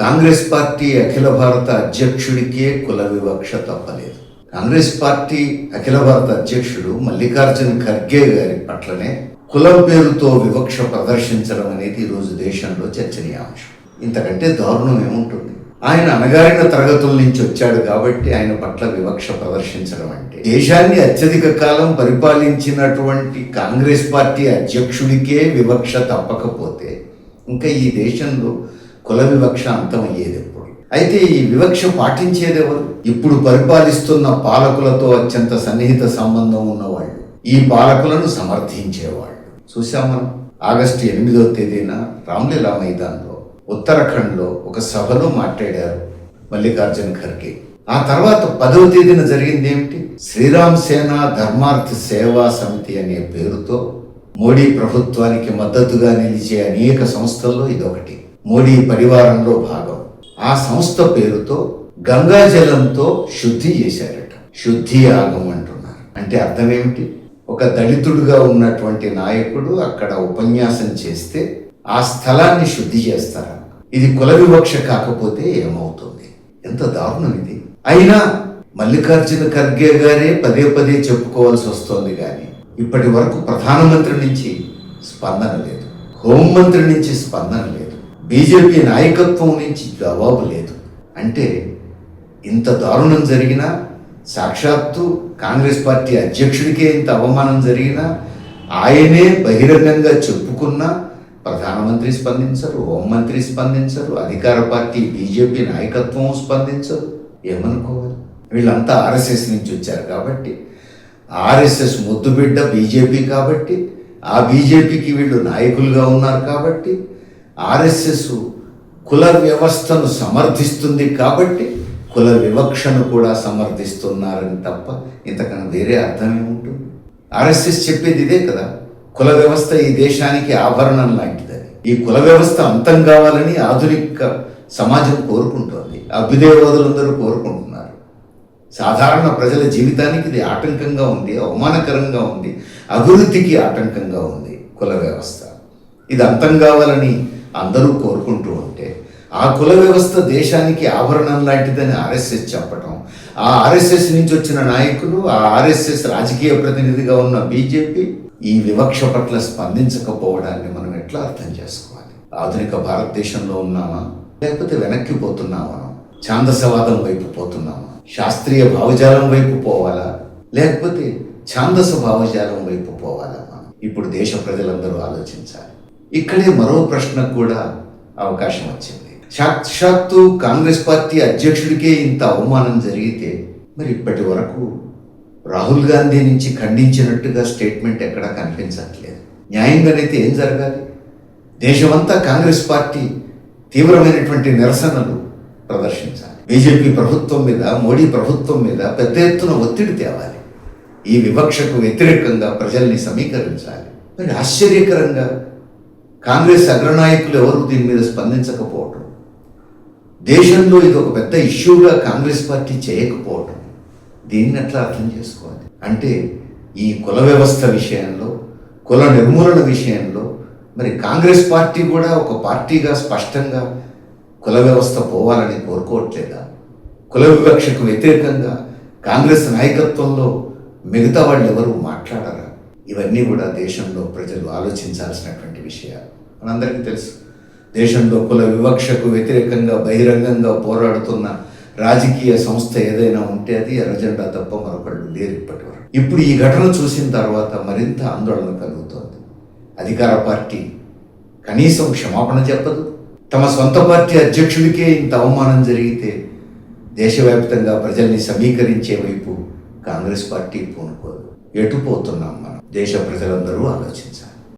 Congress party అఖిల భారత అధ్యక్షుడికే కుల వివక్ష తప్పలేదు. కాంగ్రెస్ పార్టీ అఖిల భారత అధ్యక్షుడు మల్లికార్జున ఖర్గే గారి పట్లనే కులం పేరుతో వివక్ష ప్రదర్శించడం అనేది ఈరోజు దేశంలో చర్చనీయాంశం. ఇంతకంటే దారుణం ఏముంటుంది? ఆయన అణగారిన తరగతుల నుంచి వచ్చాడు కాబట్టి ఆయన పట్ల వివక్ష ప్రదర్శించడం అంటే, దేశాన్ని అత్యధిక కాలం పరిపాలించినటువంటి కాంగ్రెస్ పార్టీ అధ్యక్షుడికే వివక్ష తప్పకపోతే ఇంకా ఈ దేశంలో కుల వివక్ష అంతమయ్యేది ఎప్పుడు? అయితే ఈ వివక్ష పాటించేదెవరు? ఇప్పుడు పరిపాలిస్తున్న పాలకులతో అత్యంత సన్నిహిత సంబంధం ఉన్నవాళ్ళు, ఈ పాలకులను సమర్థించేవాళ్ళు. చూసాం మనం ఆగస్టు 8వ తేదీన రామ్లీలా మైదాన్లో ఉత్తరాఖండ్లో ఒక సభలో మాట్లాడారు మల్లికార్జున ఖర్గే. ఆ తర్వాత 10వ తేదీన జరిగింది ఏమిటి? శ్రీరామ్ సేన ధర్మార్థ సేవా సమితి అనే పేరుతో మోడీ ప్రభుత్వానికి మద్దతుగా నిలిచే అనేక సంస్థల్లో ఇదొకటి. మోడీ పరివారంలో భాగం. ఆ సంస్థ పేరుతో గంగా జలంతో శుద్ధి చేశారట. శుద్ధి యాగం అంటున్నారు. అంటే అర్థం ఏమిటి? ఒక దళితుడుగా ఉన్నటువంటి నాయకుడు అక్కడ ఉపన్యాసం చేస్తే ఆ స్థలాన్ని శుద్ధి చేస్తారు. ఇది కుల వివక్ష కాకపోతే ఏమవుతుంది? ఎంత దారుణం ఇది! అయినా మల్లికార్జున ఖర్గే గారే పదే పదే చెప్పుకోవాల్సి వస్తోంది కానీ ఇప్పటి వరకు ప్రధానమంత్రి నుంచి స్పందన లేదు, హోంమంత్రి నుంచి స్పందన లేదు, బీజేపీ నాయకత్వం నుంచి జవాబు లేదు. అంటే ఇంత దారుణం జరిగినా, సాక్షాత్తు కాంగ్రెస్ పార్టీ అధ్యక్షుడికే ఇంత అవమానం జరిగినా, ఆయనే బహిరంగంగా చెప్పుకున్నా ప్రధానమంత్రి స్పందించరు, హోంమంత్రి స్పందించరు, అధికార పార్టీ బీజేపీ నాయకత్వం స్పందించరు. ఏమనుకోవాలి? వీళ్ళంతా ఆర్ఎస్ఎస్ నుంచి వచ్చారు కాబట్టి, ఆర్ఎస్ఎస్ ముద్దుబిడ్డ బీజేపీ కాబట్టి, ఆ బీజేపీకి వీళ్ళు నాయకులుగా ఉన్నారు కాబట్టి, ఆర్ఎస్ఎస్ కుల వ్యవస్థను సమర్థిస్తుంది కాబట్టి కుల వివక్షను కూడా సమర్థిస్తున్నారని తప్ప ఇంతకన్నా వేరే అర్థం ఏముంటుంది? ఆర్ఎస్ఎస్ చెప్పేది ఇదే కదా, కుల వ్యవస్థ ఈ దేశానికి ఆభరణం లాంటిదని. ఈ కుల వ్యవస్థ అంతం కావాలని ఆధునిక సమాజం కోరుకుంటోంది, అభ్యుదయవాదులందరూ కోరుకుంటున్నారు. సాధారణ ప్రజల జీవితానికి ఇది ఆటంకంగా ఉంది, అవమానకరంగా ఉంది, అభివృద్ధికి ఆటంకంగా ఉంది కుల వ్యవస్థ. ఇది అంతం కావాలని అందరూ కోరుకుంటూ ఉంటే ఆ కుల వ్యవస్థ దేశానికి ఆభరణం లాంటిదని ఆర్ఎస్ఎస్ చెప్పటం, ఆ ఆర్ఎస్ఎస్ నుంచి వచ్చిన నాయకులు, ఆ ఆర్ఎస్ఎస్ రాజకీయ ప్రతినిధిగా ఉన్న బీజేపీ ఈ వివక్ష పట్ల స్పందించకపోవడాన్ని మనం ఎట్లా అర్థం చేసుకోవాలి? ఆధునిక భారతదేశంలో ఉన్నామా, లేకపోతే వెనక్కి పోతున్నామా? ఛాందసవాదం వైపు పోతున్నామా? శాస్త్రీయ భావజాలం వైపు పోవాలా, లేకపోతే ఛాందస భావజాలం వైపు పోవాలా? ఇప్పుడు దేశ ప్రజలందరూ ఆలోచించాలి. ఇక్కడే మరో ప్రశ్నకు కూడా అవకాశం వచ్చింది. సాక్షాత్తు కాంగ్రెస్ పార్టీ అధ్యక్షుడికే ఇంత అవమానం జరిగితే మరి ఇప్పటి వరకు రాహుల్ గాంధీ నుంచి ఖండించినట్టుగా స్టేట్మెంట్ ఎక్కడా కనిపించట్లేదు. న్యాయంగానైతే ఏం జరగాలి? దేశమంతా కాంగ్రెస్ పార్టీ తీవ్రమైనటువంటి నిరసనలు ప్రదర్శించాలి. బీజేపీ ప్రభుత్వం మీద, మోడీ ప్రభుత్వం మీద పెద్ద ఎత్తున ఒత్తిడి తేవాలి. ఈ వివక్షకు వ్యతిరేకంగా ప్రజల్ని సమీకరించాలి. మరి ఆశ్చర్యకరంగా కాంగ్రెస్ అగ్రనాయకులు ఎవరు దీని మీద స్పందించకపోవటం, దేశంలో ఇది ఒక పెద్ద ఇష్యూగా కాంగ్రెస్ పార్టీ చేయకపోవటం, దీన్ని ఎట్లా అర్థం చేసుకోవాలి? అంటే ఈ కుల వ్యవస్థ విషయంలో, కుల నిర్మూలన విషయంలో మరి కాంగ్రెస్ పార్టీ కూడా ఒక పార్టీగా స్పష్టంగా కుల వ్యవస్థ పోవాలని కోరుకోవట్లేదా? కుల వివక్షకు వ్యతిరేకంగా కాంగ్రెస్ నాయకత్వంలో మిగతా వాళ్ళు ఎవరు మాట్లాడరా? ఇవన్నీ కూడా దేశంలో ప్రజలు ఆలోచించాల్సినటువంటి విషయాలు. మనందరికీ తెలుసు, దేశంలో కుల వివక్షకు వ్యతిరేకంగా బహిరంగంగా పోరాడుతున్న రాజకీయ సంస్థ ఏదైనా ఉంటే అది ఎర్రజెండా తప్ప మరొకళ్ళు లేరు ఇప్పటి వరకు. ఇప్పుడు ఈ ఘటన చూసిన తర్వాత మరింత ఆందోళన కలుగుతోంది. అధికార పార్టీ కనీసం క్షమాపణ చెప్పదు. తమ సొంత పార్టీ అధ్యక్షుడికే ఇంత అవమానం జరిగితే దేశవ్యాప్తంగా ప్రజల్ని సమీకరించే వైపు కాంగ్రెస్ పార్టీ పూనుకోదు. ఎటు పోతున్నాం మనం? దేశ ప్రజలందరూ ఆలోచించాలి.